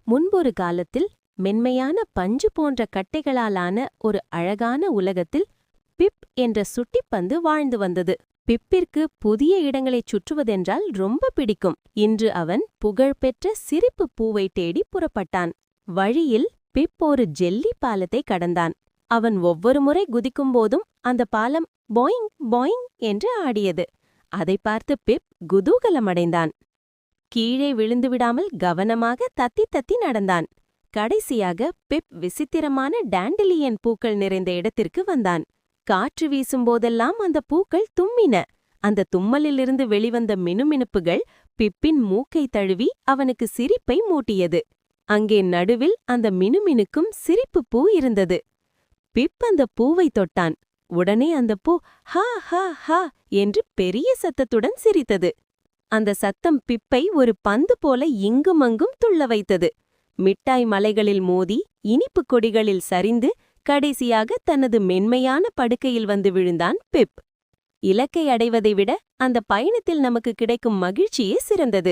முன்பொரு காலத்தில் மென்மையான பஞ்சு போன்ற கட்டைகளாலான ஒரு அழகான உலகத்தில் பிப் என்ற சுட்டிப்பந்து வாழ்ந்து வந்தது. பிப்பிற்கு புதிய இடங்களைச் சுற்றுவதென்றால் ரொம்ப பிடிக்கும். இன்று அவன் புகழ்பெற்ற சிரிப்பு பூவை தேடி புறப்பட்டான். வழியில் பிப் ஒரு ஜெல்லி பாலத்தை கடந்தான். அவன் ஒவ்வொரு முறை குதிக்கும்போதும் அந்த பாலம் பாயிங் பாயிங் என்று ஆடியது. அதை பார்த்து பிப் குதூகலமடைந்தான். கீழே விழுந்துவிடாமல் கவனமாக தத்தி தத்தி நடந்தான். கடைசியாக பிப் விசித்திரமான டாண்டிலியன் பூக்கள் நிறைந்த இடத்திற்கு வந்தான். காற்று வீசும்போதெல்லாம் அந்த பூக்கள் தும்மின. அந்த தும்மலிலிருந்து வெளிவந்த மினுமினுப்புகள் பிப்பின் மூக்கை தழுவி அவனுக்கு சிரிப்பை மூட்டியது. அங்கே நடுவில் அந்த மினுமினுக்கும் சிரிப்பு பூ இருந்தது. பிப் அந்த பூவை தொட்டான். உடனே அந்த பூ ஹா ஹா ஹா என்று பெரிய சத்தத்துடன் சிரித்தது. அந்த சத்தம் பிப்பை ஒரு பந்து போல இங்குமங்கும் துள்ள வைத்தது. மிட்டாய் மலைகளில் மோதி, இனிப்புக் கொடிகளில் சரிந்து, கடைசியாக தனது மென்மையான படுக்கையில் வந்து விழுந்தான் பிப். இலக்கை அடைவதை விட அந்த பயணத்தில் நமக்கு கிடைக்கும் மகிழ்ச்சியே சிறந்தது.